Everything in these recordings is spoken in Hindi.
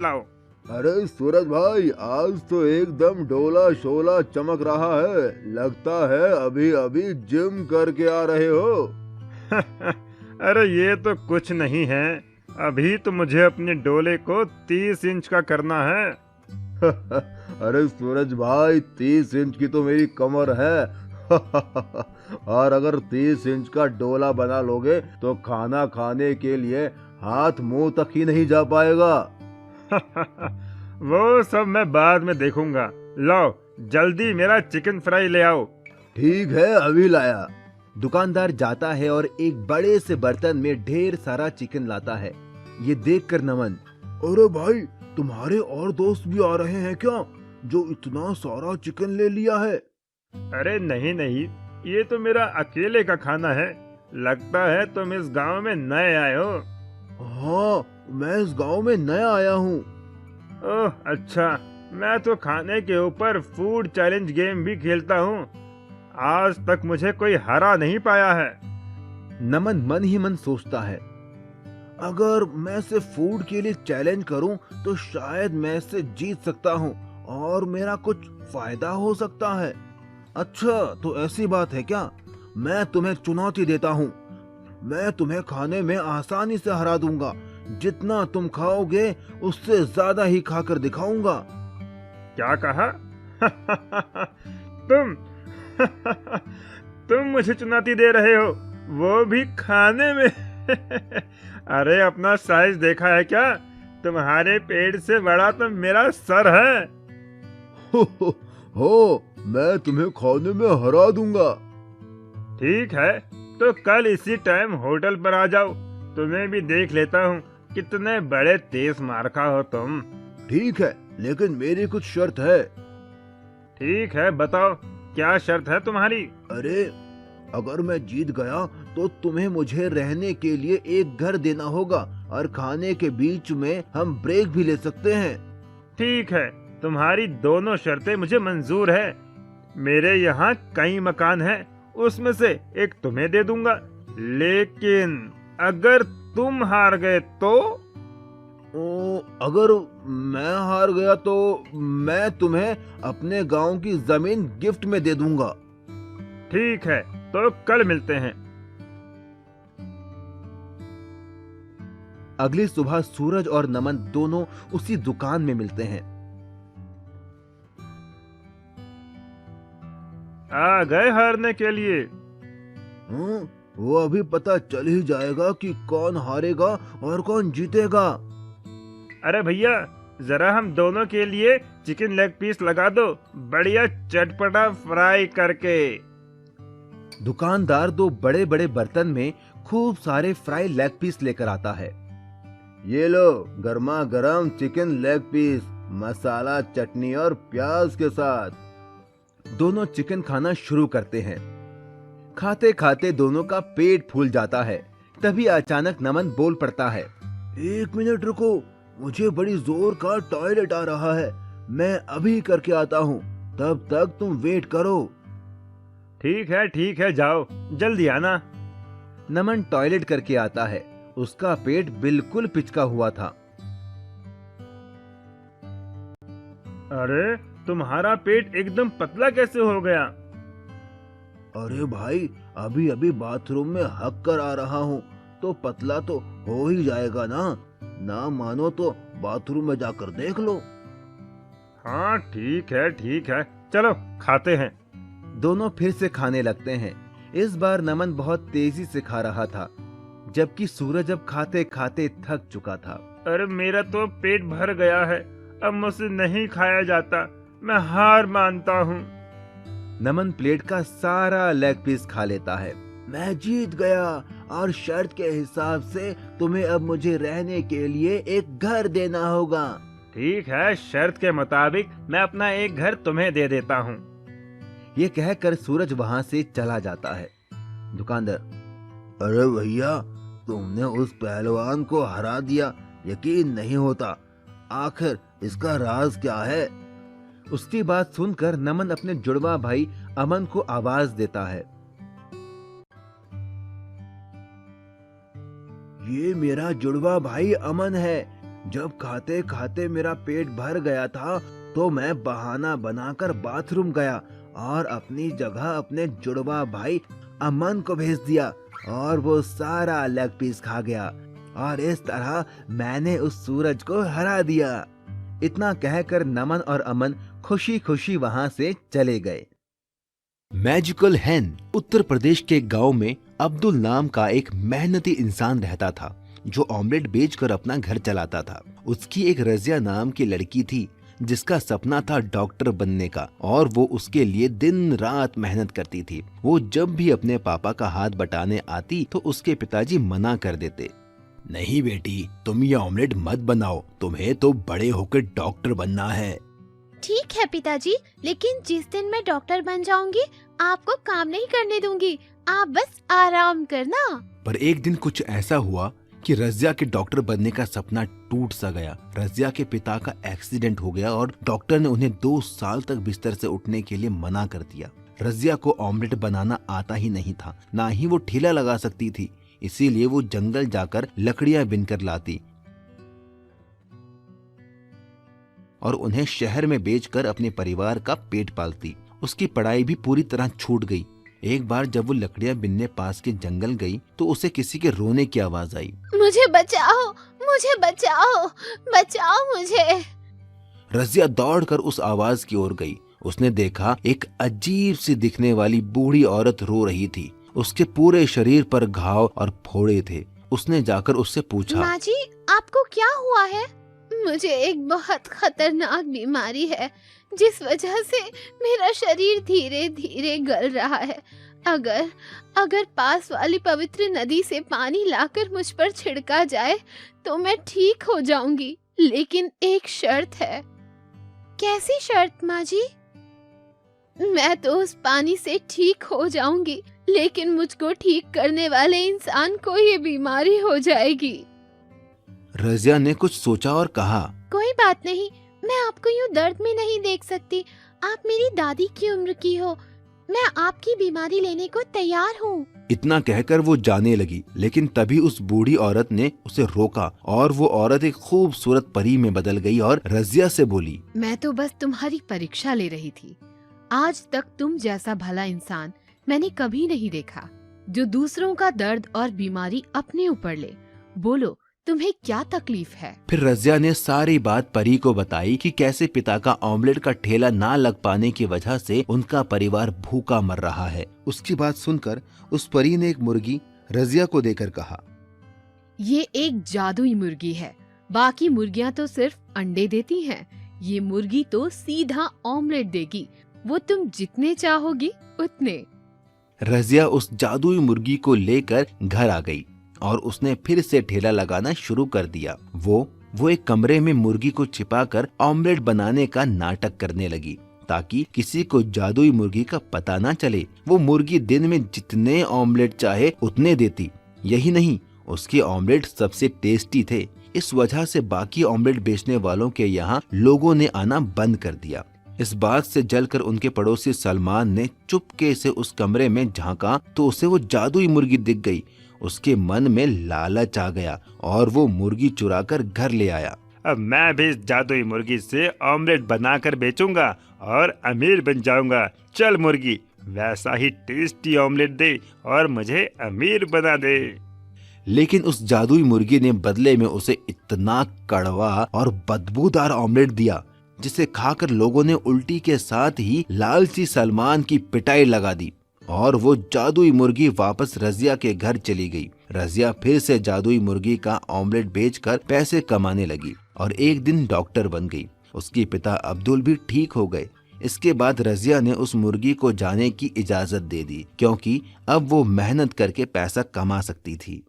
लाओ। अरे सूरज भाई, आज तो एकदम डोला शोला चमक रहा है। लगता है अभी अभी जिम करके आ रहे हो। अरे ये तो कुछ नहीं है, अभी तो मुझे अपने डोले को 30 इंच का करना है। अरे सूरज भाई, 30 इंच की तो मेरी कमर है। और अगर 30 इंच का डोला बना लोगे तो खाना खाने के लिए हाथ मुंह तक ही नहीं जा पाएगा। वो सब मैं बाद में देखूंगा। लाओ जल्दी मेरा चिकन फ्राई ले आओ। ठीक है, अभी लाया। दुकानदार जाता है और एक बड़े से बर्तन में ढेर सारा चिकन लाता है। ये देखकर नमन, अरे भाई, तुम्हारे और दोस्त भी आ रहे हैं क्या, जो इतना सारा चिकन ले लिया है? अरे नहीं नहीं, ये तो मेरा अकेले का खाना है। लगता है तुम इस गांव में नए आए हो। हाँ, मैं इस गांव में नया आया हूँ। ओह अच्छा, मैं तो खाने के ऊपर फूड चैलेंज गेम भी खेलता हूँ। आज तक मुझे कोई हरा नहीं पाया है। नमन मन ही मन सोचता है, अगर मैं इसे फूड के लिए चैलेंज करूं तो शायद मैं इसे जीत सकता हूं और मेरा कुछ फायदा हो सकता है। अच्छा, तो ऐसी बात है क्या? मैं तुम्हें चुनौती देता हूं। मैं तुम्हें खाने में आसानी से हरा दूंगा। जितना तुम खाओगे उससे ज्यादा ही खाकर दिखाऊंगा। क्या कहा? तुम तुम मुझे चुनौती दे रहे हो, वो भी खाने में? अरे अपना साइज देखा है क्या? तुम्हारे पेट से बड़ा तो मेरा सर है। हो, मैं तुम्हें खाने में हरा दूंगा। ठीक है, तो कल इसी टाइम होटल पर आ जाओ। तुम्हें भी देख लेता हूँ कितने बड़े तेज मारखा हो तुम। ठीक है, लेकिन मेरी कुछ शर्त है। ठीक है, बताओ क्या शर्त है तुम्हारी? अरे, अगर मैं जीत गया तो तुम्हें मुझे रहने के लिए एक घर देना होगा और खाने के बीच में हम ब्रेक भी ले सकते हैं। ठीक है, तुम्हारी दोनों शर्तें मुझे मंजूर है। मेरे यहाँ कई मकान हैं, उसमें से एक तुम्हें दे दूंगा। लेकिन अगर तुम हार गए तो? अगर मैं हार गया तो मैं तुम्हें अपने गांव की जमीन गिफ्ट में दे दूंगा। ठीक है, तो कल मिलते हैं। अगली सुबह सूरज और नमन दोनों उसी दुकान में मिलते हैं। आ गए हारने के लिए? वो अभी पता चल ही जाएगा कि कौन हारेगा और कौन जीतेगा। अरे भैया, जरा हम दोनों के लिए चिकन लेग पीस लगा दो, बढ़िया चटपटा फ्राई करके। दुकानदार दो बड़े बड़े बर्तन में खूब सारे फ्राई लेग पीस लेकर आता है। ये लो, गर्मा गर्म चिकन लेग पीस, मसाला, चटनी और प्याज के साथ। दोनों चिकन खाना शुरू करते हैं। खाते खाते दोनों का पेट फूल जाता है। तभी अचानक नमन बोल पड़ता है, 1 मिनट रुको, मुझे बड़ी जोर का टॉयलेट आ रहा है। मैं अभी करके आता हूँ, तब तक तुम वेट करो। ठीक है, जाओ जल्दी आना। नमन टॉयलेट करके आता है। उसका पेट बिल्कुल पिचका हुआ था। अरे तुम्हारा पेट एकदम पतला कैसे हो गया? अरे भाई, अभी अभी बाथरूम में हक कर आ रहा हूँ, तो पतला तो हो ही जाएगा ना। ना मानो तो बाथरूम में जाकर देख लो। हाँ ठीक है, चलो खाते हैं। दोनों फिर से खाने लगते हैं। इस बार नमन बहुत तेजी से खा रहा था, जबकि सूरज अब खाते खाते थक चुका था। अरे मेरा तो पेट भर गया है, अब मुझसे नहीं खाया जाता, मैं हार मानता हूँ। नमन प्लेट का सारा लेग पीस खा लेता है। मैं जीत गया और शर्त के हिसाब से तुम्हें अब मुझे रहने के लिए एक घर देना होगा। ठीक है, शर्त के मुताबिक मैं अपना एक घर तुम्हें दे देता हूँ। ये कहकर सूरज वहाँ से चला जाता है। दुकानदार, अरे भैया, तुमने उस पहलवान को हरा दिया, यकीन नहीं होता। आखिर इसका राज क्या है? उसकी बात सुनकर नमन अपने जुड़वा भाई अमन को आवाज देता है, ये मेरा जुड़वा भाई अमन है। जब खाते खाते मेरा पेट भर गया था तो मैं बहाना बनाकर बाथरूम गया और अपनी जगह अपने जुड़वा भाई अमन को भेज दिया और वो सारा लेग पीस खा गया और इस तरह मैंने उस सूरज को हरा दिया। इतना कहकर नमन और अमन खुशी खुशी वहां से चले गए। मैजिकल हैन। उत्तर प्रदेश के गांव में अब्दुल नाम का एक मेहनती इंसान रहता था जो ऑमलेट बेचकर अपना घर चलाता था। उसकी एक रजिया नाम की लड़की थी जिसका सपना था डॉक्टर बनने का और वो उसके लिए दिन रात मेहनत करती थी। वो जब भी अपने पापा का हाथ बटाने आती तो उसके पिताजी मना कर देते। नहीं बेटी, तुम ये ऑमलेट मत बनाओ, तुम्हें तो बड़े होकर डॉक्टर बनना है। ठीक है पिताजी, लेकिन जिस दिन मैं डॉक्टर बन जाऊंगी आपको काम नहीं करने दूंगी, आप बस आराम करना। पर एक दिन कुछ ऐसा हुआ कि रजिया के डॉक्टर बनने का सपना टूट सा गया। रजिया के पिता का एक्सीडेंट हो गया और डॉक्टर ने उन्हें 2 साल तक बिस्तर से उठने के लिए मना कर दिया। रजिया को ऑमलेट बनाना आता ही नहीं था, ना ही वो ठेला लगा सकती थी, इसीलिए वो जंगल जाकर लकड़ियां बिनकर लाती और उन्हें शहर में बेचकर अपने परिवार का पेट पालती। उसकी पढ़ाई भी पूरी तरह छूट गई। एक बार जब वो लकड़ियां बिनने पास के जंगल गई तो उसे किसी के रोने की आवाज आई। मुझे बचाओ, मुझे बचाओ, बचाओ मुझे। रजिया दौड़कर उस आवाज की ओर गई। उसने देखा एक अजीब सी दिखने वाली बूढ़ी औरत रो रही थी। उसके पूरे शरीर पर घाव और फोड़े थे। उसने जाकर उससे पूछा, माँ जी, आपको क्या हुआ है? मुझे एक बहुत खतरनाक बीमारी है जिस वजह से मेरा शरीर धीरे धीरे गल रहा है। अगर पास वाली पवित्र नदी से पानी लाकर मुझ पर छिड़का जाए तो मैं ठीक हो जाऊंगी, लेकिन एक शर्त है। कैसी शर्त माँ जी? मैं तो उस पानी से ठीक हो जाऊंगी, लेकिन मुझको ठीक करने वाले इंसान को ये बीमारी हो जाएगी। रजिया ने कुछ सोचा और कहा, कोई बात नहीं, मैं आपको यूं दर्द में नहीं देख सकती। आप मेरी दादी की उम्र की हो, मैं आपकी बीमारी लेने को तैयार हूँ। इतना कहकर वो जाने लगी, लेकिन तभी उस बूढ़ी औरत ने उसे रोका और वो औरत एक खूबसूरत परी में बदल गई और रजिया से बोली, मैं तो बस तुम्हारी परीक्षा ले रही थी। आज तक तुम जैसा भला इंसान मैंने कभी नहीं देखा जो दूसरों का दर्द और बीमारी अपने ऊपर ले। बोलो, तुम्हें क्या तकलीफ है? फिर रजिया ने सारी बात परी को बताई कि कैसे पिता का ऑमलेट का ठेला ना लग पाने की वजह से उनका परिवार भूखा मर रहा है। उसकी बात सुनकर उस परी ने एक मुर्गी रजिया को देकर कहा, ये एक जादुई मुर्गी है, बाकी मुर्गियाँ तो सिर्फ अंडे देती हैं, ये मुर्गी तो सीधा ऑमलेट देगी, वो तुम जितने चाहोगी उतने। रजिया उस जादुई मुर्गी को लेकर घर आ गई और उसने फिर से ठेला लगाना शुरू कर दिया। वो एक कमरे में मुर्गी को छिपाकर ऑमलेट बनाने का नाटक करने लगी ताकि किसी को जादुई मुर्गी का पता ना चले। वो मुर्गी दिन में जितने ऑमलेट चाहे उतने देती। यही नहीं, उसके ऑमलेट सबसे टेस्टी थे। इस वजह से बाकी ऑमलेट बेचने वालों के यहाँ लोगों ने आना बंद कर दिया। इस बात से जलकर उनके पड़ोसी सलमान ने चुपके से उस कमरे में झांका तो उसे वो जादुई मुर्गी दिख गई। उसके मन में लालच आ गया और वो मुर्गी चुराकर घर ले आया। अब मैं भी इस जादुई मुर्गी से ऑमलेट बनाकर बेचूंगा और अमीर बन जाऊंगा। चल मुर्गी, वैसा ही टेस्टी ऑमलेट दे और मुझे अमीर बना दे। लेकिन उस जादुई मुर्गी ने बदले में उसे इतना कड़वा और बदबूदार ऑमलेट दिया जिसे खाकर लोगों ने उल्टी के साथ ही लालची सलमान की पिटाई लगा दी और वो जादुई मुर्गी वापस रजिया के घर चली गई। रजिया फिर से जादुई मुर्गी का ऑमलेट बेचकर पैसे कमाने लगी और एक दिन डॉक्टर बन गई। उसके पिता अब्दुल भी ठीक हो गए। इसके बाद रजिया ने उस मुर्गी को जाने की इजाजत दे दी क्योंकि अब वो मेहनत करके पैसा कमा सकती थी।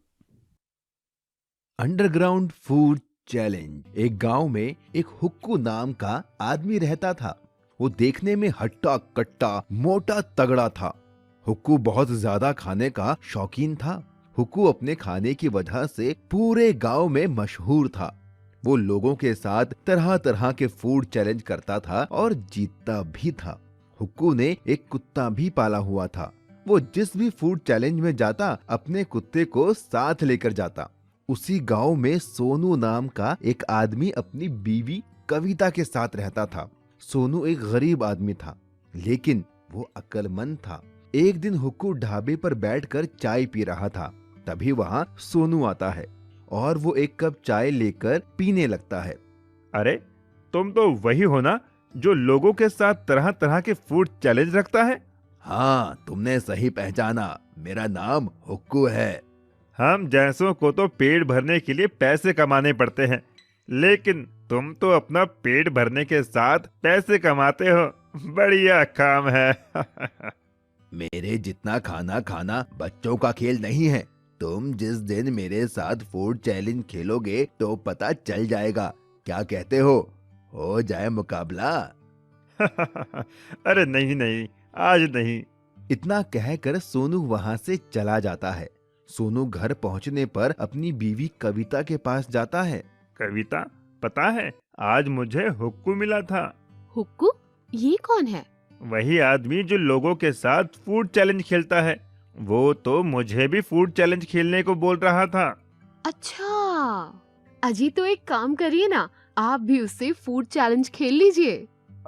Underground food challenge. एक गांव में एक हुक्कू नाम का आदमी रहता था। वो देखने में हट्टा कट्टा मोटा तगड़ा था। हुक्कू बहुत ज्यादा खाने का शौकीन था। हुक्कू अपने खाने की वजह से पूरे गांव में मशहूर था। वो लोगों के साथ तरह तरह के फूड चैलेंज करता था और जीतता भी था। हुक्कू ने एक कुत्ता भी पाला हुआ था। वो जिस भी फूड चैलेंज में जाता अपने कुत्ते को साथ लेकर जाता। उसी गांव में सोनू नाम का एक आदमी अपनी बीवी कविता के साथ रहता था। सोनू एक गरीब आदमी था, लेकिन वो अक्लमंद था। एक दिन हुक्कू ढाबे पर बैठकर चाय पी रहा था। तभी वहाँ सोनू आता है और वो एक कप चाय लेकर पीने लगता है। अरे, तुम तो वही हो ना जो लोगों के साथ तरह तरह के फूड चैलेंज रखता है? हाँ, तुमने सही पहचाना, मेरा नाम हुक्कू है। हम जैसों को तो पेट भरने के लिए पैसे कमाने पड़ते हैं, लेकिन तुम तो अपना पेट भरने के साथ पैसे कमाते हो। बढ़िया काम है। मेरे जितना खाना खाना बच्चों का खेल नहीं है। तुम जिस दिन मेरे साथ फूड चैलेंज खेलोगे तो पता चल जाएगा। क्या कहते हो जाए मुकाबला? अरे नहीं नहीं, आज नहीं। इतना कहकर सोनू वहाँ से चला जाता है। सोनू घर पहुँचने पर अपनी बीवी कविता के पास जाता है। कविता, पता है आज मुझे हुक्कू मिला था। हुक्कू? ये कौन है? वही आदमी जो लोगों के साथ फूड चैलेंज खेलता है। वो तो मुझे भी फूड चैलेंज खेलने को बोल रहा था। अच्छा, अजी तो एक काम करिए ना, आप भी उससे फूड चैलेंज खेल लीजिए।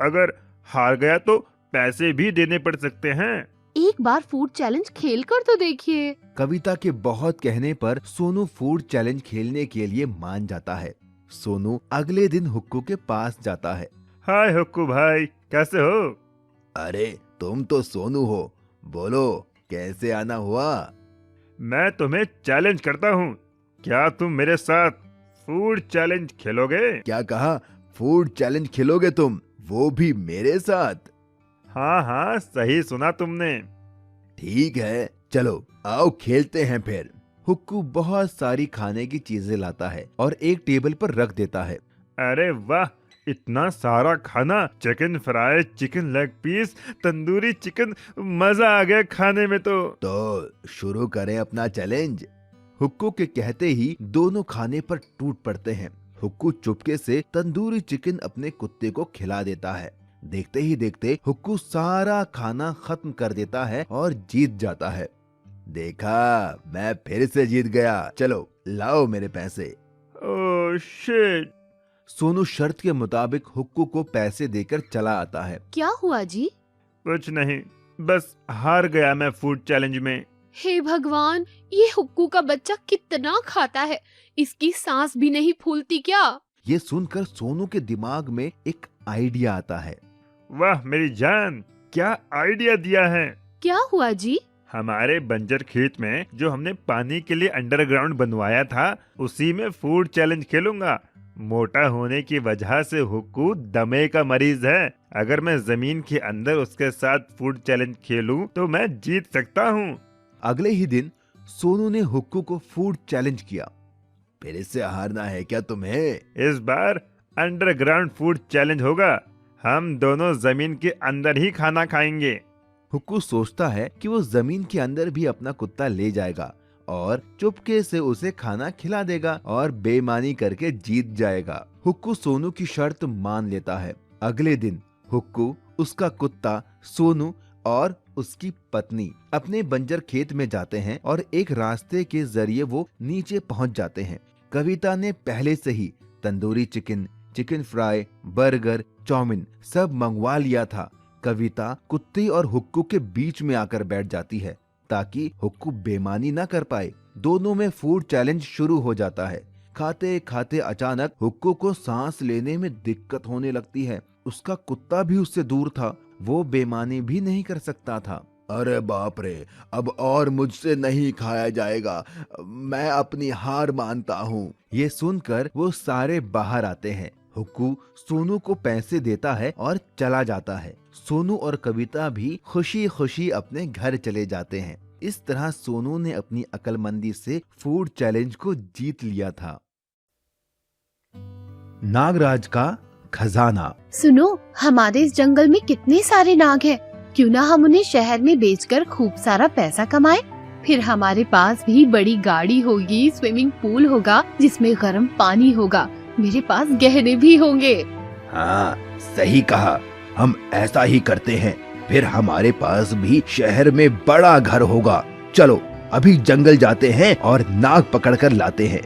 अगर हार गया तो पैसे भी देने पड़ सकते हैं। एक बार फूड चैलेंज खेल कर तो देखिए। कविता के बहुत कहने पर सोनू फूड चैलेंज खेलने के लिए मान जाता है। सोनू अगले दिन हुक्कू के पास जाता है। हाय हुक्कू भाई, कैसे हो? अरे, तुम तो सोनू हो, बोलो कैसे आना हुआ? मैं तुम्हें चैलेंज करता हूँ, क्या तुम मेरे साथ फूड चैलेंज खेलोगे? क्या कहा? फूड चैलेंज खेलोगे तुम, वो भी मेरे साथ? हाँ हाँ, सही सुना तुमने। ठीक है, चलो आओ खेलते हैं फिर। हुक्कू बहुत सारी खाने की चीजें लाता है और एक टेबल पर रख देता है। अरे वाह, इतना सारा खाना! Chicken fry, chicken leg piece, tandoori chicken, मजा आ गया खाने में तो शुरू करें अपना चैलेंज। हुक्कू के कहते ही दोनों खाने पर टूट पड़ते हैं। हुक्कू चुपके से तंदूरी चिकन अपने कुत्ते को खिला देता है। देखते ही देखते हुक्कू सारा खाना खत्म कर देता है और जीत जाता है। देखा, मैं फिर से जीत गया। चलो लाओ मेरे पैसे। Oh shit! सोनू शर्त के मुताबिक हुक्कू को पैसे देकर चला आता है। क्या हुआ जी? कुछ नहीं, बस हार गया मैं फूड चैलेंज में। हे भगवान, ये हुक्कू का बच्चा कितना खाता है, इसकी सांस भी नहीं फूलती क्या? ये सुनकर सोनू के दिमाग में एक आइडिया आता है। वाह मेरी जान, क्या आइडिया दिया है! क्या हुआ जी? हमारे बंजर खेत में जो हमने पानी के लिए अंडरग्राउंड बनवाया था, उसी में फूड चैलेंज खेलूंगा। मोटा होने की वजह से हुक्कू दमे का मरीज है। अगर मैं जमीन के अंदर उसके साथ फूड चैलेंज खेलूं तो मैं जीत सकता हूं। अगले ही दिन सोनू ने हुक्कू को फूड चैलेंज किया। फिर इससे हारना है क्या तुम्हें? इस बार अंडरग्राउंड फूड चैलेंज होगा। हम दोनों जमीन के अंदर ही खाना खाएंगे। हुक्कू सोचता है कि वो जमीन के अंदर भी अपना कुत्ता ले जाएगा और चुपके से उसे खाना खिला देगा और बेईमानी करके जीत जाएगा। हुक्कू सोनू की शर्त मान लेता है। अगले दिन हुक्कू, उसका कुत्ता, सोनू और उसकी पत्नी अपने बंजर खेत में जाते हैं और एक रास्ते के जरिए वो नीचे पहुंच जाते हैं। कविता ने पहले से ही tandoori chicken, chicken fry, burger, chow mein सब मंगवा लिया था। कविता कुत्ते और हुक्कू के बीच में आकर बैठ जाती है ताकि हुक्कू बेईमानी ना कर पाए। दोनों में फूड चैलेंज शुरू हो जाता है। खाते खाते अचानक हुक्कू को सांस लेने में दिक्कत होने लगती है। उसका कुत्ता भी उससे दूर था, वो बेईमानी भी नहीं कर सकता था। अरे बाप रे, अब और मुझसे नहीं खाया जाएगा, मैं अपनी हार मानता हूँ। ये सुनकर वो सारे बाहर आते हैं। हुक्कू सोनू को पैसे देता है और चला जाता है। सोनू और कविता भी खुशी खुशी अपने घर चले जाते हैं। इस तरह सोनू ने अपनी अक्लमंदी से फूड चैलेंज को जीत लिया था। नागराज का खजाना। सुनो, हमारे इस जंगल में कितने सारे नाग हैं। क्यों ना हम उन्हें शहर में बेचकर खूब सारा पैसा कमाएं। फिर हमारे पास भी बड़ी गाड़ी होगी, स्विमिंग पूल होगा जिसमें गर्म पानी होगा, मेरे पास गहने भी होंगे। हाँ, सही कहा, हम ऐसा ही करते हैं। फिर हमारे पास भी शहर में बड़ा घर होगा। चलो अभी जंगल जाते हैं और नाग पकड़ कर लाते हैं।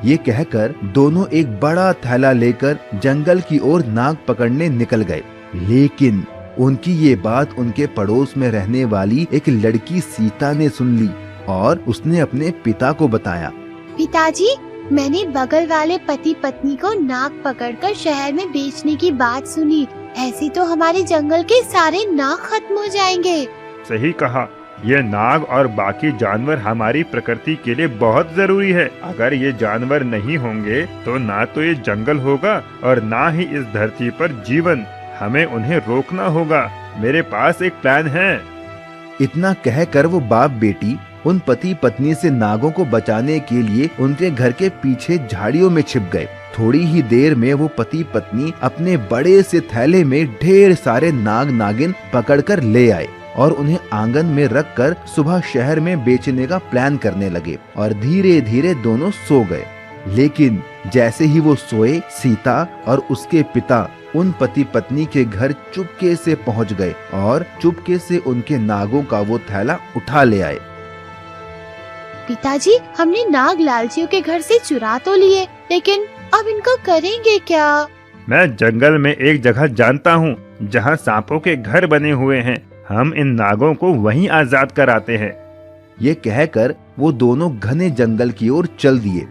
ये कहकर दोनों एक बड़ा थैला लेकर जंगल की ओर नाग पकड़ने निकल गए। लेकिन उनकी ये बात उनके पड़ोस में रहने वाली एक लड़की सीता ने सुन ली और उसने अपने पिता को बताया। पिताजी, मैंने बगल वाले पति पत्नी को नाग पकड़कर शहर में बेचने की बात सुनी। ऐसे तो हमारे जंगल के सारे नाग खत्म हो जाएंगे। सही कहा, ये नाग और बाकी जानवर हमारी प्रकृति के लिए बहुत जरूरी है। अगर ये जानवर नहीं होंगे तो ना तो ये जंगल होगा और ना ही इस धरती पर जीवन। हमें उन्हें रोकना होगा। मेरे पास एक प्लान है। इतना कहकर वो बाप बेटी उन पति पत्नी से नागों को बचाने के लिए उनके घर के पीछे झाड़ियों में छिप गए। थोड़ी ही देर में वो पति पत्नी अपने बड़े से थैले में ढेर सारे नाग नागिन पकड़कर ले आए और उन्हें आंगन में रखकर सुबह शहर में बेचने का प्लान करने लगे और धीरे धीरे दोनों सो गए। लेकिन जैसे ही वो सोए, सीता और उसके पिता उन पति पत्नी के घर चुपके से पहुंच गए और चुपके से उनके नागों का वो थैला उठा ले आए। पिताजी, हमने नाग लालचियों के घर से चुरा तो लिए, लेकिन अब इनको करेंगे क्या? मैं जंगल में एक जगह जानता हूँ जहाँ सांपों के घर बने हुए हैं। हम इन नागों को वहीं आजाद कराते हैं। ये कहकर वो दोनों घने जंगल की ओर चल दिए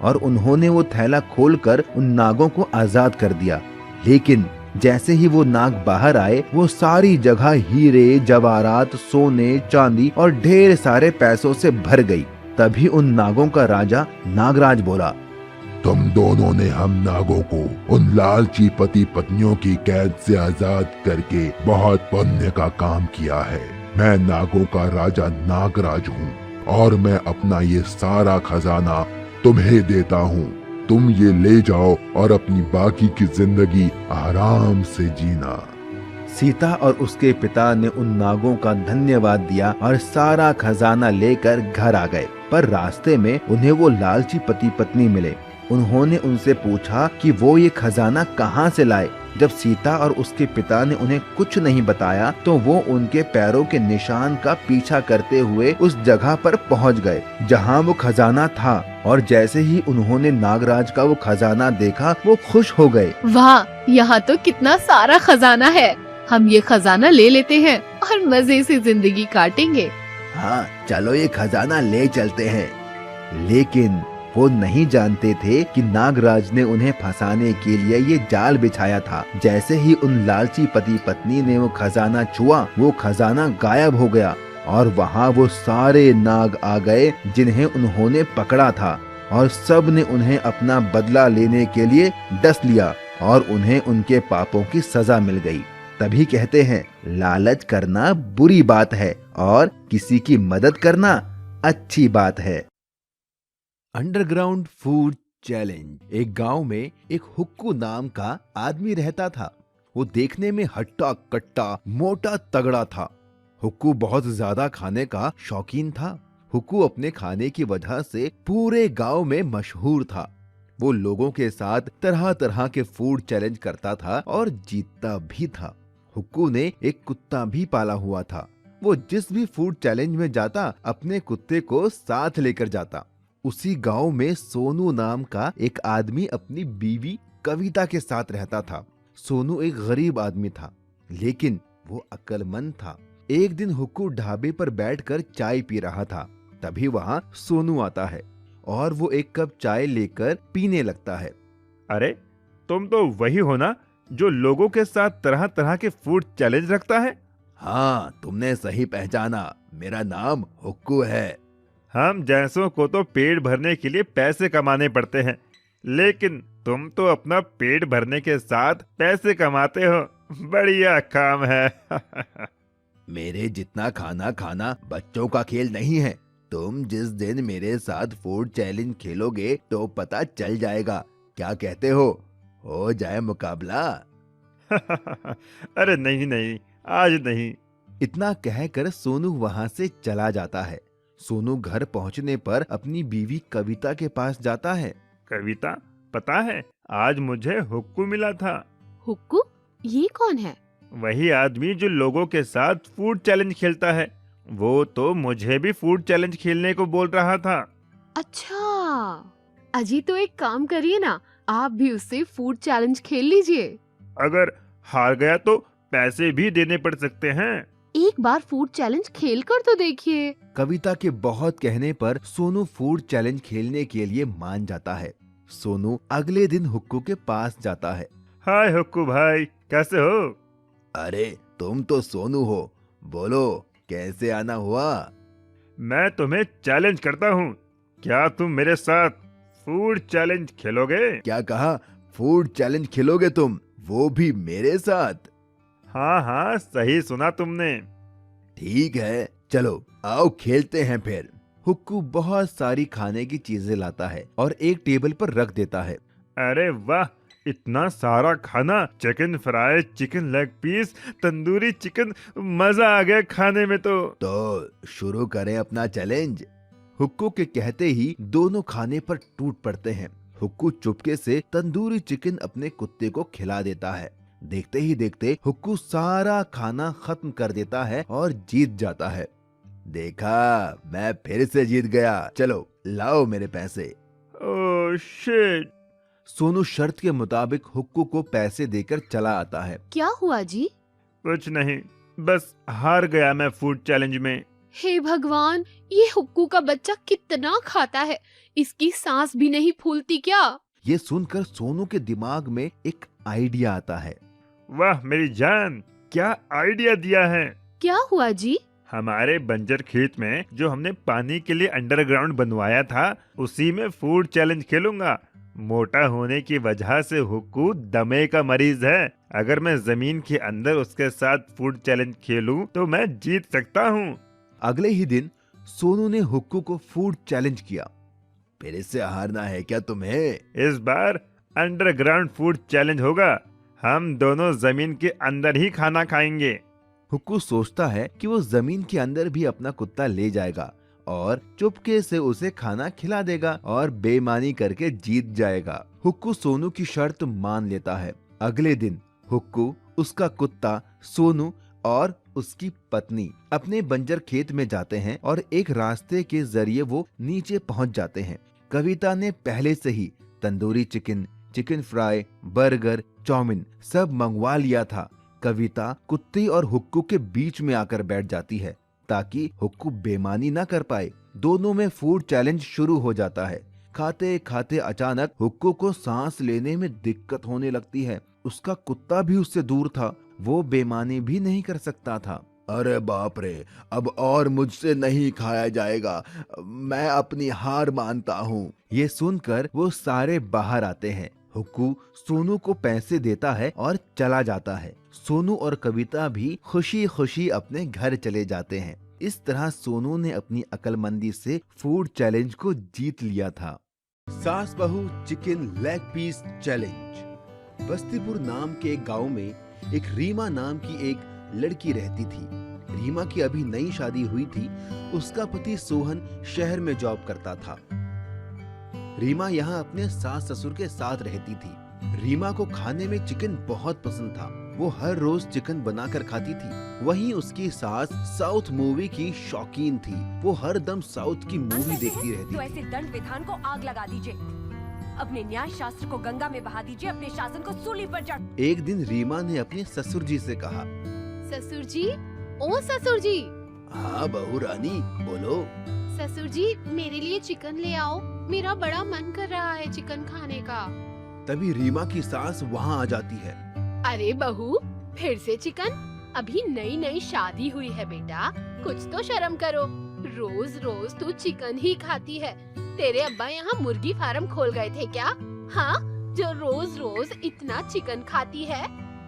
और उन्होंने वो थैला खोलकर उन नागों को आजाद कर दिया। लेकिन जैसे ही वो नाग बाहर आए, वो सारी जगह हीरे जवाहरात, सोने, चांदी और ढेर सारे पैसों से भर गई। तभी उन नागों का राजा नागराज बोला, तुम दोनों ने हम नागों को उन लालची पति पत्नियों की कैद से आजाद करके बहुत पुण्य का काम किया है। मैं नागों का राजा नागराज हूँ और मैं अपना ये सारा खजाना तुम्हें देता हूँ। तुम ये ले जाओ और अपनी बाकी की जिंदगी आराम से जीना। सीता और उसके पिता ने उन नागों का धन्यवाद दिया और सारा खजाना लेकर घर आ गए। पर रास्ते में उन्हें वो लालची पति पत्नी मिले। उन्होंने उनसे पूछा कि वो ये खजाना कहाँ से लाए। जब सीता और उसके पिता ने उन्हें कुछ नहीं बताया तो वो उनके पैरों के निशान का पीछा करते हुए उस जगह पर पहुँच गए जहाँ वो खजाना था। और जैसे ही उन्होंने नागराज का वो खजाना देखा, वो खुश हो गए। वाह, यहाँ तो कितना सारा खजाना है। हम ये खजाना ले लेते हैं और मजे से जिंदगी काटेंगे। हाँ, चलो ये खजाना ले चलते हैं। लेकिन वो नहीं जानते थे कि नागराज ने उन्हें फंसाने के लिए ये जाल बिछाया था। जैसे ही उन लालची पति पत्नी ने वो खजाना छुआ, वो खजाना गायब हो गया और वहाँ वो सारे नाग आ गए जिन्हें उन्होंने पकड़ा था और सब ने उन्हें अपना बदला लेने के लिए डस लिया और उन्हें उनके पापों की सजा मिल गई। तभी कहते हैं, लालच करना बुरी बात है और किसी की मदद करना अच्छी बात है। Underground food challenge. एक गांव में एक हुक्कू नाम का आदमी रहता था। वो देखने में हट्टा कट्टा मोटा तगड़ा था। हुक्कू बहुत ज्यादा खाने का शौकीन था। हुक्कू अपने खाने की वजह से पूरे गांव में मशहूर था। वो लोगों के साथ तरह तरह के फूड चैलेंज करता था और जीतता भी था। हुक्कू ने एक कुत्ता भी पाला हुआ था। वो जिस भी फूड चैलेंज में जाता, अपने कुत्ते को साथ लेकर जाता। उसी गांव में सोनू नाम का एक आदमी अपनी बीवी कविता के साथ रहता था। सोनू एक गरीब आदमी था, लेकिन वो अक्लमंद था। एक दिन हुक्कू ढाबे पर बैठकर चाय पी रहा था। तभी वहाँ सोनू आता है और वो एक कप चाय लेकर पीने लगता है। अरे, तुम तो वही हो ना जो लोगों के साथ तरह तरह के फूड चैलेंज रखता है? हाँ, तुमने सही पहचाना। मेरा नाम हुक्कू है। हम जैसों को तो पेट भरने के लिए पैसे कमाने पड़ते हैं, लेकिन तुम तो अपना पेट भरने के साथ पैसे कमाते हो। बढ़िया काम है। मेरे जितना खाना खाना बच्चों का खेल नहीं है। तुम जिस दिन मेरे साथ फूड चैलेंज खेलोगे तो पता चल जाएगा। क्या कहते हो जाए मुकाबला? अरे नहीं नहीं, आज नहीं। इतना कहकर सोनू वहाँ से चला जाता है। सोनू घर पहुँचने पर अपनी बीवी कविता के पास जाता है। कविता, पता है आज मुझे हुक्कू मिला था। हुक्कू? ये कौन है? वही आदमी जो लोगों के साथ फूड चैलेंज खेलता है। वो तो मुझे भी फूड चैलेंज खेलने को बोल रहा था। अच्छा। अजी तो एक काम करिए ना, आप भी उससे फूड चैलेंज खेल लीजिए। अगर हार गया तो पैसे भी देने पड़ सकते हैं। एक बार फूड चैलेंज खेल कर तो देखिए। कविता के बहुत कहने पर सोनू फूड चैलेंज खेलने के लिए मान जाता है। सोनू अगले दिन हुक्कू के पास जाता है। हाय हुक्कू भाई, कैसे हो? अरे तुम तो सोनू हो, बोलो कैसे आना हुआ? मैं तुम्हें चैलेंज करता हूँ, क्या तुम मेरे साथ फूड चैलेंज खेलोगे? क्या कहा? फूड चैलेंज खेलोगे तुम, वो भी मेरे साथ? हाँ हाँ, सही सुना तुमने। ठीक है, चलो आओ खेलते हैं फिर। हुक्कू बहुत सारी खाने की चीजें लाता है और एक टेबल पर रख देता है। अरे वाह, इतना सारा खाना, chicken fry, chicken leg piece, tandoori chicken, मजा आ गया खाने में तो शुरू करें अपना चैलेंज। हुक्कू के कहते ही दोनों खाने पर टूट पड़ते हैं। हुक्कू चुपके से तंदूरी चिकन अपने कुत्ते को खिला देता है। देखते ही देखते हुक्कू सारा खाना खत्म कर देता है और जीत जाता है। देखा, मैं फिर से जीत गया। चलो लाओ मेरे पैसे। Oh shit. सोनू शर्त के मुताबिक हुक्कू को पैसे देकर चला आता है। क्या हुआ जी? कुछ नहीं, बस हार गया मैं फूड चैलेंज में। हे भगवान, ये हुक्कू का बच्चा कितना खाता है, इसकी सांस भी नहीं फूलती क्या? ये सुनकर सोनू के दिमाग में एक आइडिया आता है। वाह मेरी जान, क्या आइडिया दिया है। क्या हुआ जी? हमारे बंजर खेत में जो हमने पानी के लिए अंडरग्राउंड बनवाया था, उसी में फूड चैलेंज खेलूंगा। मोटा होने की वजह से हुक्कू दमे का मरीज है। अगर मैं जमीन के अंदर उसके साथ फूड चैलेंज खेलूं तो मैं जीत सकता हूं। अगले ही दिन सोनू ने हुक्कू को फूड चैलेंज किया। फिर इससे हारना है क्या तुम्हें? इस बार अंडरग्राउंड फूड चैलेंज होगा। हम दोनों जमीन के अंदर ही खाना खाएंगे। हुक्कू सोचता है कि वो जमीन के अंदर भी अपना कुत्ता ले जाएगा और चुपके से उसे खाना खिला देगा और बेईमानी करके जीत जाएगा। हुक्कू सोनू की शर्त मान लेता है। अगले दिन हुक्कू, उसका कुत्ता, सोनू और उसकी पत्नी अपने बंजर खेत में जाते हैं और एक रास्ते के जरिए वो नीचे पहुंच जाते हैं। कविता ने पहले से ही tandoori chicken, chicken fry, burger, chow mein सब मंगवा लिया था। कविता कुत्ते और हुक्कू के बीच में आकर बैठ जाती है ताकि हुक्कू बेईमानी ना कर पाए। दोनों में फूड चैलेंज शुरू हो जाता है। खाते खाते अचानक हुक्कू को सांस लेने में दिक्कत होने लगती है। उसका कुत्ता भी उससे दूर था, वो बेईमानी भी नहीं कर सकता था। अरे बाप रे, अब और मुझसे नहीं खाया जाएगा, मैं अपनी हार मानता हूँ। ये सुनकर वो सारे बाहर आते हैं। हुक्कू सोनू को पैसे देता है और चला जाता है। सोनू और कविता भी खुशी खुशी अपने घर चले जाते हैं। इस तरह सोनू ने अपनी अक्लमंदी से फूड चैलेंज को जीत लिया था। सास बहू chicken leg piece challenge. Bastipur नाम के एक गांव में एक रीमा नाम की एक लड़की रहती थी। रीमा की अभी नई शादी हुई थी। उसका पति सोहन शहर में जॉब करता था। रीमा यहाँ अपने सास ससुर के साथ रहती थी। रीमा को खाने में चिकन बहुत पसंद था। वो हर रोज चिकन बनाकर खाती थी। वहीं उसकी सास साउथ मूवी की शौकीन थी। वो हर दम साउथ की मूवी देखती रहती तो थी। ऐसे दंड विधान को आग लगा दीजिए, अपने न्याय शास्त्र को गंगा में बहा दीजिए, अपने शासन को सूली पर चढ़। एक दिन रीमा ने अपने ससुर जी से कहा, ससुर जी, ओ ससुर जी, हाँ बहू रानी बोलो। ससुर जी मेरे लिए चिकन ले आओ, मेरा बड़ा मन कर रहा है चिकन खाने का। तभी रीमा की सास वहाँ आ जाती है। अरे बहू, फिर से चिकन? अभी नई नई शादी हुई है बेटा, कुछ तो शर्म करो। रोज रोज तू चिकन ही खाती है। तेरे अब्बा यहाँ मुर्गी फार्म खोल गए थे क्या? हाँ, जो रोज रोज इतना चिकन खाती है।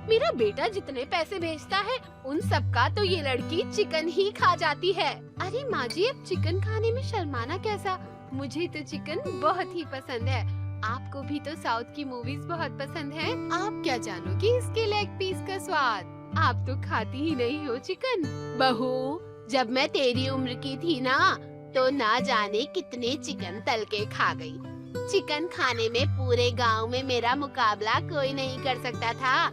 मेरा बेटा जितने पैसे भेजता है उन सब का तो ये लड़की चिकन ही खा जाती है। अरे माँ जी, अब चिकन खाने में शर्माना कैसा? मुझे तो चिकन बहुत ही पसंद है। आपको भी तो साउथ की मूवीज बहुत पसंद है। आप क्या जानोगे इसके लेग पीस का स्वाद? आप तो खाती ही नहीं हो चिकन। बहू, जब मैं तेरी उम्र की थी तो ना जाने कितने चिकन तल के खा गई। चिकन खाने में पूरे गांव में मेरा मुकाबला कोई नहीं कर सकता था।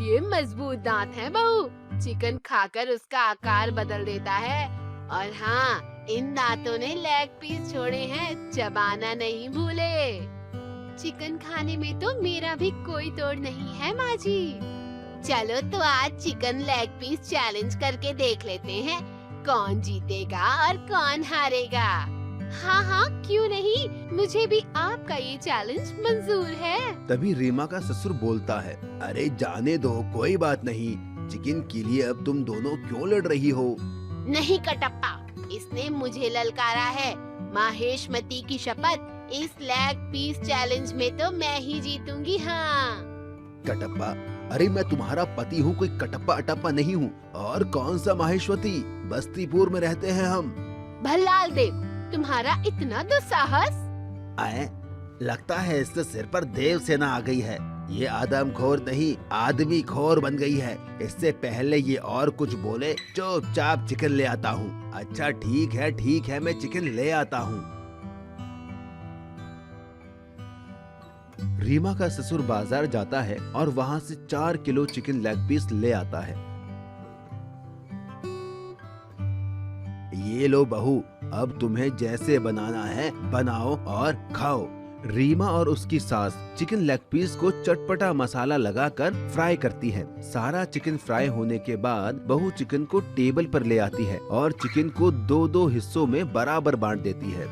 ये मजबूत दांत है बहू, चिकन खाकर उसका आकार बदल देता है। और हाँ, इन दांतों ने लेग पीस छोड़े हैं, चबाना नहीं भूले। चिकन खाने में तो मेरा भी कोई तोड़ नहीं है माँ जी। चलो तो आज चिकन लेग पीस चैलेंज करके देख लेते हैं, कौन जीतेगा और कौन हारेगा। हाँ हाँ, क्यों नहीं, मुझे भी आपका ये चैलेंज मंजूर है। तभी रीमा का ससुर बोलता है, अरे जाने दो, कोई बात नहीं। चिकन के लिए अब तुम दोनों क्यों लड़ रही हो? नहीं कटप्पा, इसने मुझे ललकारा है। माहेशमती की शपथ, इस लेग पीस चैलेंज में तो मैं ही जीतूंगी। हाँ कटप्पा, अरे मैं तुम्हारा पति हूँ, कोई कटप्पा अटप्पा नहीं हूँ। और कौन सा माहेश्वती, बस्तीपुर में रहते हैं हम। भल्लाल देव, तुम्हारा इतना दुस्साहस। आए, लगता है इसके सिर पर देव सेना आ गई है। ये आदमखोर नहीं, आदमी खोर बन गई है। इससे पहले ये और कुछ बोले, चुपचाप चिकन ले आता हूँ। अच्छा ठीक है, मैं चिकन ले आता हूँ। रीमा का ससुर बाजार जाता है और वहाँ से 4 किलो चिकन लेग पीस ले आता है। ये लो बहू, अब तुम्हें जैसे बनाना है बनाओ और खाओ। रीमा और उसकी सास चिकन लेग पीस को चटपटा मसाला लगाकर फ्राई करती है। सारा चिकन फ्राई होने के बाद बहू चिकन को टेबल पर ले आती है और चिकन को 2-2 हिस्सों में बराबर बांट देती है।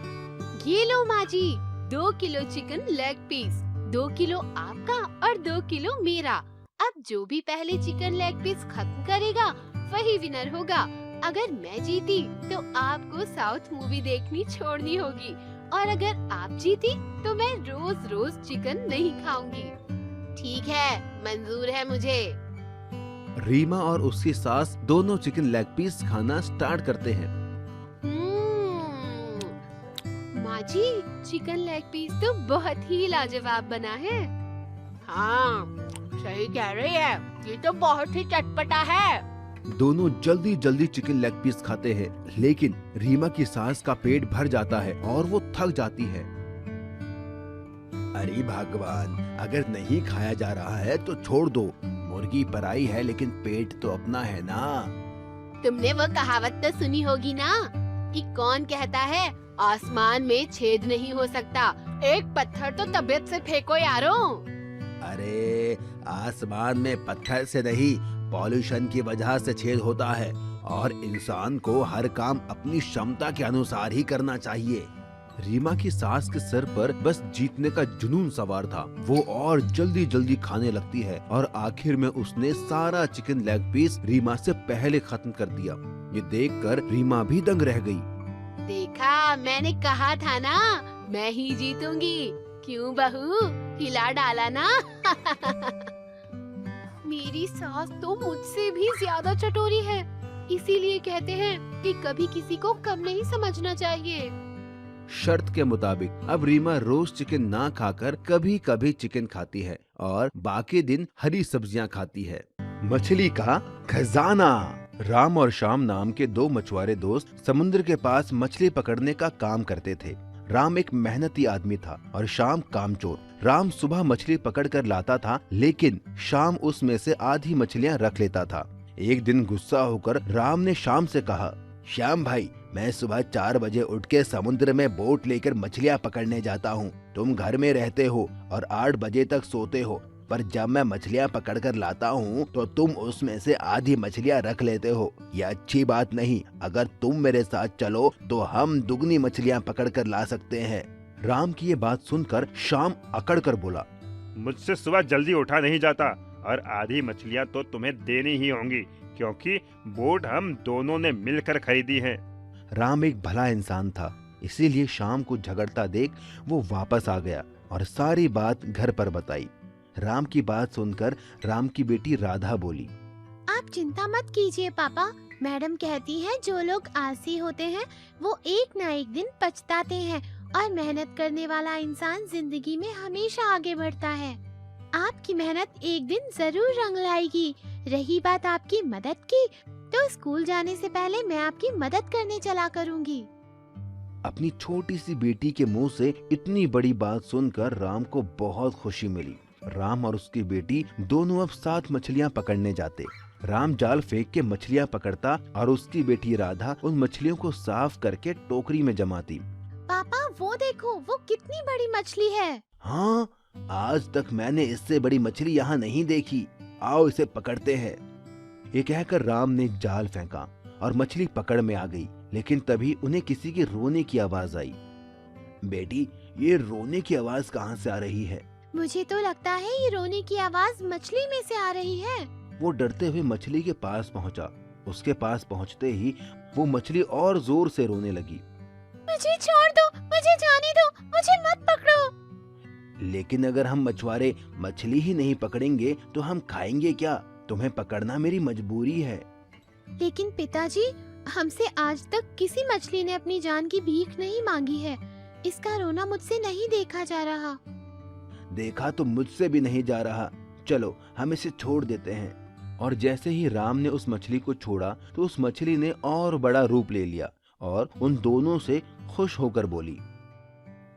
ये लो माँ जी, 2 kilo chicken leg piece, 2 kilo आपका और 2 किलो मेरा। अब जो भी पहले चिकन लेग पीस खत्म करेगा वही विनर होगा। अगर मैं जीती तो आपको साउथ मूवी देखनी छोड़नी होगी, और अगर आप जीती तो मैं रोज रोज चिकन नहीं खाऊंगी। ठीक है, मंजूर है मुझे। रीमा और उसकी सास दोनों चिकन लेग पीस खाना स्टार्ट करते हैं। माँ जी, चिकन लेग पीस तो बहुत ही लाजवाब बना है। हाँ, सही कह रही है, ये तो बहुत ही चटपटा है। दोनों जल्दी जल्दी चिकन लेग पीस खाते हैं, लेकिन रीमा की सास का पेट भर जाता है और वो थक जाती है। अरे भगवान, अगर नहीं खाया जा रहा है तो छोड़ दो। मुर्गी पराई है लेकिन पेट तो अपना है ना। तुमने वो कहावत तो सुनी होगी ना कि कौन कहता है आसमान में छेद नहीं हो सकता, एक पत्थर तो तबीयत से फेंको यारों। अरे आसमान में पत्थर से नहीं, पॉल्यूशन की वजह से छेद होता है, और इंसान को हर काम अपनी क्षमता के अनुसार ही करना चाहिए। रीमा की सास के सर पर बस जीतने का जुनून सवार था। वो और जल्दी जल्दी खाने लगती है और आखिर में उसने सारा चिकन लेग पीस रीमा से पहले खत्म कर दिया। ये देखकर रीमा भी दंग रह गई। देखा, मैंने कहा था ना, मैं ही जीतूंगी। क्यों बहू, हिला डाला ना। मेरी सास तो मुझसे भी ज्यादा चटोरी है, इसीलिए कहते हैं कि कभी किसी को कम नहीं समझना चाहिए। शर्त के मुताबिक अब रीमा रोज चिकन ना खाकर कभी कभी चिकन खाती है और बाकी दिन हरी सब्जियां खाती है। मछली का खजाना। राम और श्याम नाम के 2 मछुआरे दोस्त समुद्र के पास मछली पकड़ने का काम करते थे। राम एक मेहनती आदमी था और श्याम कामचोर। राम सुबह मछली पकड़ कर लाता था, लेकिन श्याम उसमें से आधी मछलियां रख लेता था। एक दिन गुस्सा होकर राम ने श्याम से कहा, श्याम भाई, मैं सुबह 4 बजे उठ के समुद्र में बोट लेकर मछलियां पकड़ने जाता हूँ। तुम घर में रहते हो और 8 बजे तक सोते हो, पर जब मैं मछलियां पकड़ कर लाता हूँ तो तुम उसमें से आधी मछलियां रख लेते हो। ये अच्छी बात नहीं। अगर तुम मेरे साथ चलो तो हम दुगनी मछलियां पकड़ कर ला सकते हैं। राम की ये बात सुनकर श्याम अकड़ कर बोला, मुझसे सुबह जल्दी उठा नहीं जाता, और आधी मछलियाँ तो तुम्हें देनी ही होंगी, क्योंकि बोट हम दोनों ने मिलकर खरीदी है। राम एक भला इंसान था, इसीलिए श्याम को झगड़ता देख वो वापस आ गया और सारी बात घर पर बताई। राम की बात सुनकर राम की बेटी राधा बोली, आप चिंता मत कीजिए पापा, मैडम कहती है जो लोग आलसी होते हैं वो एक ना एक दिन पछताते हैं, और मेहनत करने वाला इंसान जिंदगी में हमेशा आगे बढ़ता है। आपकी मेहनत एक दिन जरूर रंग लाएगी। रही बात आपकी मदद की, तो स्कूल जाने से पहले मैं आपकी मदद करने चला करूँगी। अपनी छोटी सी बेटी के मुंह से इतनी बड़ी बात सुनकर राम को बहुत खुशी मिली। राम और उसकी बेटी दोनों अब 7 मछलियां पकड़ने जाते। राम जाल फेंक के मछलियाँ पकड़ता और उसकी बेटी राधा उन मछलियों को साफ करके टोकरी में जमाती। पापा वो देखो, वो कितनी बड़ी मछली है। हाँ, आज तक मैंने इससे बड़ी मछली यहाँ नहीं देखी। आओ इसे पकड़ते हैं। ये कहकर राम ने जाल फेंका और मछली पकड़ में आ गई। लेकिन तभी उन्हें किसी के रोने की आवाज आई। बेटी, ये रोने की आवाज कहाँ से आ रही है? मुझे तो लगता है ये रोने की आवाज मछली में से आ रही है। वो डरते हुए मछली के पास पहुंचा। उसके पास पहुंचते ही वो मछली और जोर से रोने लगी। मुझे छोड़ दो, मुझे जाने दो, मुझे मत पकड़ो। लेकिन अगर हम मछुआरे मछली ही नहीं पकड़ेंगे तो हम खाएंगे क्या? तुम्हें पकड़ना मेरी मजबूरी है। लेकिन पिताजी, हमसे आज तक किसी मछली ने अपनी जान की भीख नहीं मांगी है। इसका रोना मुझसे नहीं देखा जा रहा। देखा तो मुझसे भी नहीं जा रहा। चलो हम इसे छोड़ देते हैं। और जैसे ही राम ने उस मछली को छोड़ा तो उस मछली ने और बड़ा रूप ले लिया और उन दोनों से खुश होकर बोली,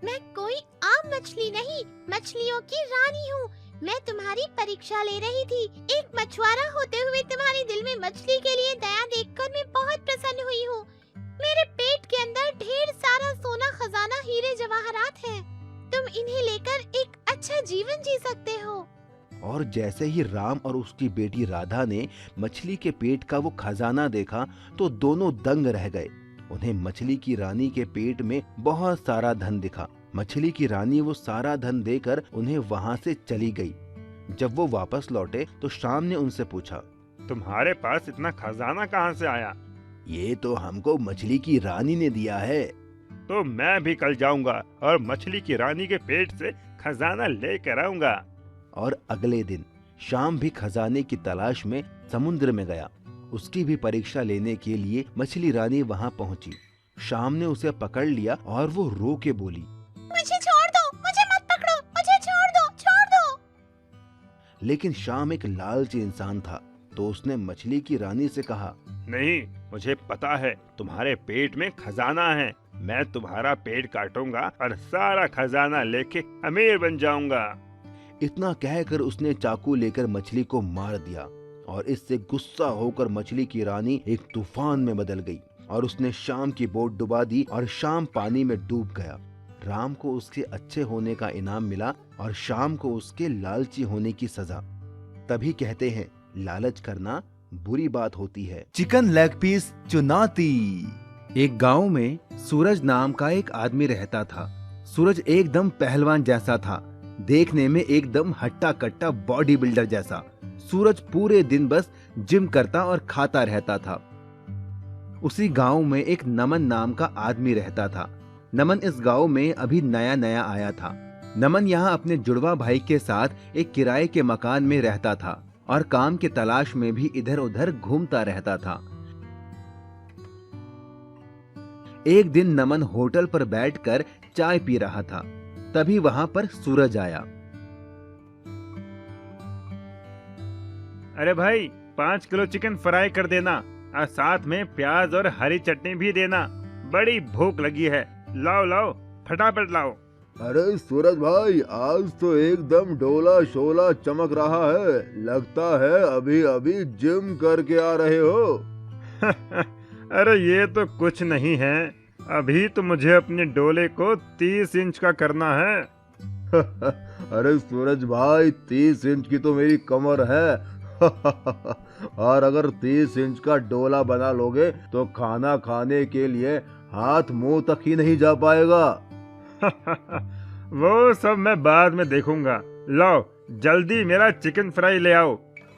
मैं कोई आम मछली नहीं, मछलियों की रानी हूँ। मैं तुम्हारी परीक्षा ले रही थी। एक मछुआरा होते हुए तुम्हारे दिल में मछली के लिए दया देखकर मैं बहुत प्रसन्न हुई हूँ। मेरे पेट के अंदर ढेर सारा सोना, खजाना, हीरे जवाहरात है। तुम इन्हें लेकर एक अच्छा जीवन जी सकते हो। और जैसे ही राम और उसकी बेटी राधा ने मछली के पेट का वो खजाना देखा तो दोनों दंग रह गए। उन्हें मछली की रानी के पेट में बहुत सारा धन दिखा। मछली की रानी वो सारा धन देकर उन्हें वहाँ से चली गई। जब वो वापस लौटे तो शाम ने उनसे पूछा, तुम्हारे पास इतना खजाना कहाँ से आया? ये तो हमको मछली की रानी ने दिया है। तो मैं भी कल जाऊंगा और मछली की रानी के पेट से खजाना लेकर आऊंगा। और अगले दिन शाम भी खजाने की तलाश में समुद्र में गया। उसकी भी परीक्षा लेने के लिए मछली रानी वहाँ पहुँची। शाम ने उसे पकड़ लिया और वो रो के बोली, मुझे छोड़ दो, मुझे मत पकड़ो, मुझे छोड़ दो, छोड़ दो। लेकिन शाम एक लालची इंसान था तो उसने मछली की रानी से कहा, नहीं, मुझे पता है तुम्हारे पेट में खजाना है। मैं तुम्हारा पेट काटूंगा और सारा खजाना लेके अमीर बन जाऊंगा। इतना कहकर उसने चाकू लेकर मछली को मार दिया। और इससे गुस्सा होकर मछली की रानी एक तूफान में बदल गई और उसने शाम की बोट डुबा दी और शाम पानी में डूब गया। राम को उसके अच्छे होने का इनाम मिला और शाम को उसके लालची होने की सजा। तभी कहते हैं, लालच करना बुरी बात होती है। चिकन लेग पीस चुनौती। एक गांव में सूरज नाम का एक आदमी रहता था। सूरज एकदम पहलवान जैसा था, देखने में एकदम हट्टा कट्टा बॉडी बिल्डर जैसा। सूरज पूरे दिन बस जिम करता और खाता रहता था। उसी गांव में एक नमन नाम का आदमी रहता था। नमन इस गांव में अभी नया नया आया था। नमन यहाँ अपने जुड़वा भाई के साथ एक किराए के मकान में रहता था और काम की तलाश में भी इधर उधर घूमता रहता था। एक दिन नमन होटल पर बैठकर चाय पी रहा था। तभी वहां पर सूरज आया। अरे भाई, 5 किलो चिकन फ्राई कर देना और साथ में प्याज और हरी चटनी भी देना। बड़ी भूख लगी है। लाओ लाओ, फटाफट लाओ। अरे सूरज भाई, आज तो एकदम डोला शोला चमक रहा है। लगता है अभी अभी जिम करके आ रहे हो। अरे ये तो कुछ नहीं है। अभी तो मुझे अपने डोले को 30 इंच का करना है। अरे सूरज भाई, 30 इंच की तो मेरी कमर है। और अगर 30 इंच का डोला बना लोगे तो खाना खाने के लिए हाथ मुंह तक ही नहीं जा पाएगा। वो सब मैं बाद में देखूंगा। लाओ जल्दी मेरा चिकन फ्राई ले आओ।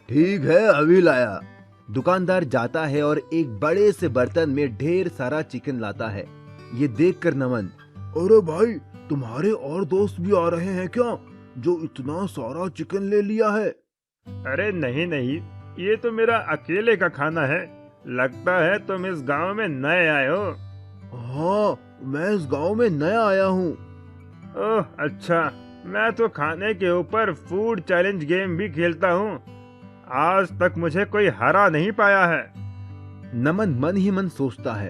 ठीक है, अभी लाया। दुकानदार जाता है और एक बड़े से बर्तन में ढेर सारा चिकन लाता है। ये देखकर नमन, अरे भाई, तुम्हारे और दोस्त भी आ रहे हैं क्या, जो इतना सारा चिकन ले लिया है? अरे नहीं नहीं, ये तो मेरा अकेले का खाना है। लगता है तुम इस गांव में नए आए हो। हाँ, मैं इस गांव में नया आया हूँ। ओह अच्छा, मैं तो खाने के ऊपर फूड चैलेंज गेम भी खेलता हूँ। आज तक मुझे कोई हरा नहीं पाया है। नमन मन ही मन सोचता है,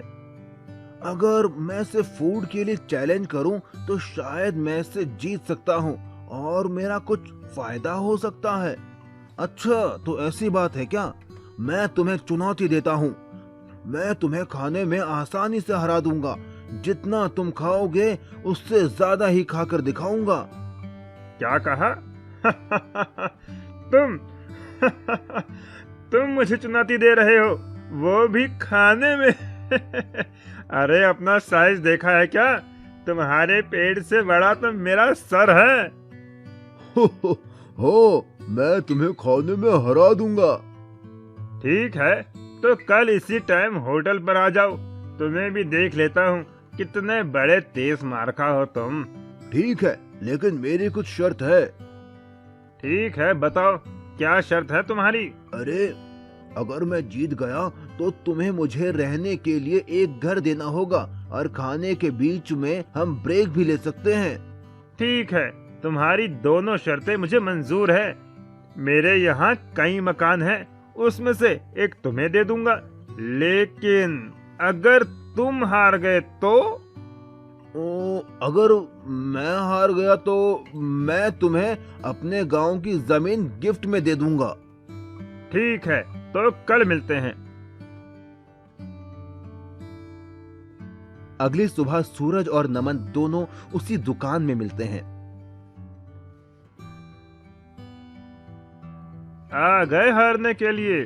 अगर मैं इसे फूड के लिए चैलेंज करूं तो शायद मैं इसे जीत सकता हूं और मेरा कुछ फायदा हो सकता है। अच्छा, तो ऐसी बात है क्या? मैं तुम्हें चुनौती देता हूँ। मैं तुम्हें खाने में आसानी से हरा दूंगा। जितना तुम खाओगे उससे ज्यादा ही खाकर दिखाऊंगा। क्या कहा? तुम तुम मुझे चुनौती दे रहे हो, वो भी खाने में? अरे अपना साइज देखा है क्या? तुम्हारे पेट से बड़ा तो मेरा सर है। हो, मैं तुम्हें खाने में हरा दूंगा। ठीक है, तो कल इसी टाइम होटल पर आ जाओ। तुम्हें भी देख लेता हूँ कितने बड़े तेज मारखा हो तुम। ठीक है, लेकिन मेरी कुछ शर्त है। ठीक है, बताओ क्या शर्त है तुम्हारी? अरे, अगर मैं जीत गया तो तुम्हें मुझे रहने के लिए एक घर देना होगा और खाने के बीच में हम ब्रेक भी ले सकते हैं। ठीक है, तुम्हारी दोनों शर्तें मुझे मंजूर है। मेरे यहाँ कई मकान हैं, उसमें से एक तुम्हें दे दूंगा, लेकिन अगर तुम हार गए तो? अगर मैं हार गया तो मैं तुम्हें अपने गांव की जमीन गिफ्ट में दे दूंगा। ठीक है, तो कल मिलते हैं। अगली सुबह सूरज और नमन दोनों उसी दुकान में मिलते हैं। आ गए हारने के लिए?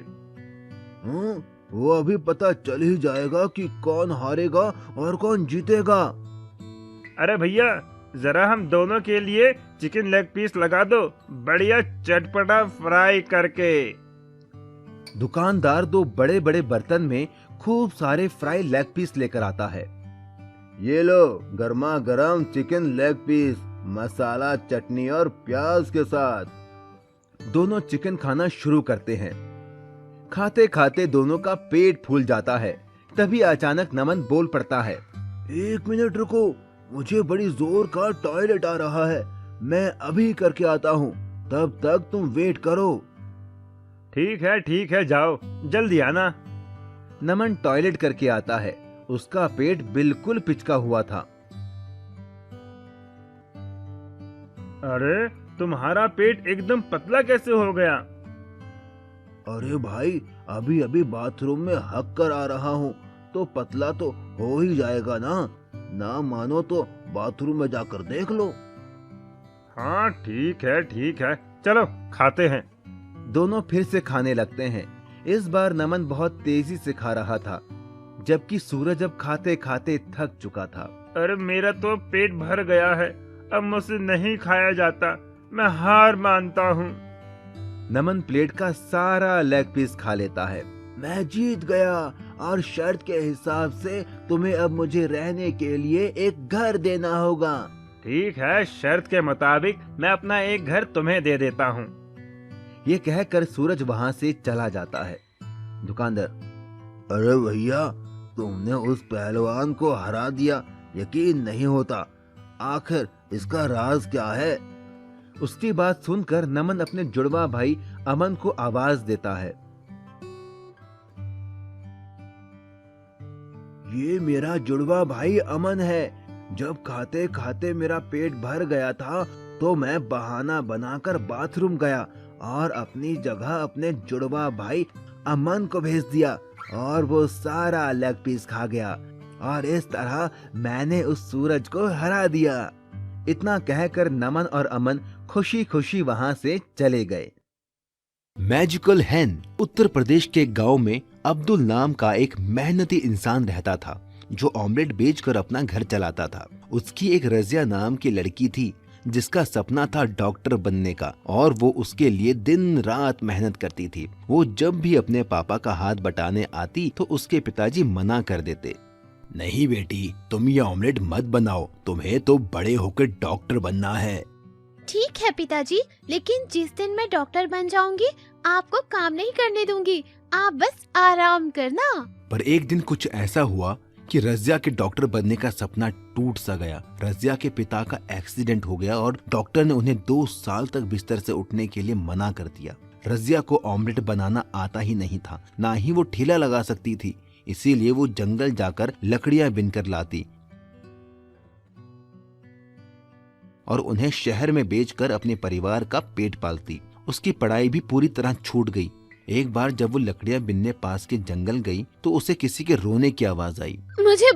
वो अभी पता चल ही जाएगा कि कौन हारेगा और कौन जीतेगा। अरे भैया, जरा हम दोनों के लिए चिकन लेग पीस लगा दो, बढ़िया चटपटा फ्राई करके। दुकानदार दो बड़े बड़े बर्तन में खूब सारे फ्राई लेग पीस लेकर आता है। ये लो, गर्मा गर्म चिकन लेग पीस, मसाला, चटनी और प्याज के साथ। दोनों चिकन खाना शुरू करते हैं। खाते खाते दोनों का पेट फूल जाता है। तभी अचानक नमन बोल पड़ता है, 1 मिनट रुको, मुझे बड़ी जोर का टॉयलेट आ रहा है, मैं अभी करके आता हूँ, तब तक तुम वेट करो। ठीक है, जाओ, जल्दी आना। नमन टॉयलेट करके आता है। उसका पेट बिल्कुल पिचका हुआ था। अरे, तुम्हारा पेट एकदम पतला कैसे हो गया? अरे भाई, अभी अभी बाथरूम में हक कर आ रहा हूँ, तो पतला तो हो ही जाएगा ना मानो तो बाथरूम में जाकर देख लो। हाँ, ठीक है, चलो खाते हैं। दोनों फिर से खाने लगते हैं। इस बार नमन बहुत तेजी से खा रहा था, जबकि सूरज अब खाते खाते थक चुका था। अरे मेरा तो पेट भर गया है, अब मुझसे नहीं खाया जाता, मैं हार मानता हूँ। नमन प्लेट का सारा लेग पीस खा लेता है। मैं जीत गया और शर्त के हिसाब से तुम्हें अब मुझे रहने के लिए एक घर देना होगा। ठीक है, शर्त के मुताबिक मैं अपना एक घर तुम्हें दे देता हूँ। ये कहकर सूरज वहाँ से चला जाता है। दुकानदार, अरे भैया, तुमने उस पहलवान को हरा दिया, यकीन नहीं होता। आखिर इसका राज क्या है? उसकी बात सुनकर नमन अपने जुड़वा भाई अमन को आवाज देता है। ये मेरा जुड़वा भाई अमन है। जब खाते खाते मेरा पेट भर गया था तो मैं बहाना बनाकर बाथरूम गया और अपनी जगह अपने जुड़वा भाई अमन को भेज दिया और वो सारा लेग पीस खा गया और इस तरह मैंने उस सूरज को हरा दिया। इतना कहकर नमन और अमन खुशी खुशी वहां से चले गए। मैजिकल हैन। उत्तर प्रदेश के गांव में अब्दुल नाम का एक मेहनती इंसान रहता था जो ऑमलेट बेचकर अपना घर चलाता था। उसकी एक रजिया नाम की लड़की थी जिसका सपना था डॉक्टर बनने का और वो उसके लिए दिन रात मेहनत करती थी। वो जब भी अपने पापा का हाथ बटाने आती तो उसके पिताजी मना कर देते। नहीं बेटी, तुम ये ऑमलेट मत बनाओ, तुम्हें तो बड़े होकर डॉक्टर बनना है। ठीक है पिताजी, लेकिन जिस दिन मैं डॉक्टर बन जाऊंगी आपको काम नहीं करने दूंगी, आप बस आराम करना। पर एक दिन कुछ ऐसा हुआ कि रजिया के डॉक्टर बनने का सपना टूट सा गया। रजिया के पिता का एक्सीडेंट हो गया और डॉक्टर ने उन्हें 2 साल तक बिस्तर से उठने के लिए मना कर दिया। रजिया को ऑमलेट बनाना आता ही नहीं था, ना ही वो ठेला लगा सकती थी, इसीलिए वो जंगल जाकर लकड़ियां बिनकर लाती और उन्हें शहर में बेचकर अपने परिवार का पेट पालती। उसकी पढ़ाई भी पूरी तरह छूट गई। एक बार जब वो लकड़ियां बिनने पास के जंगल गई तो उसे किसी के रोने की आवाज आई। मुझे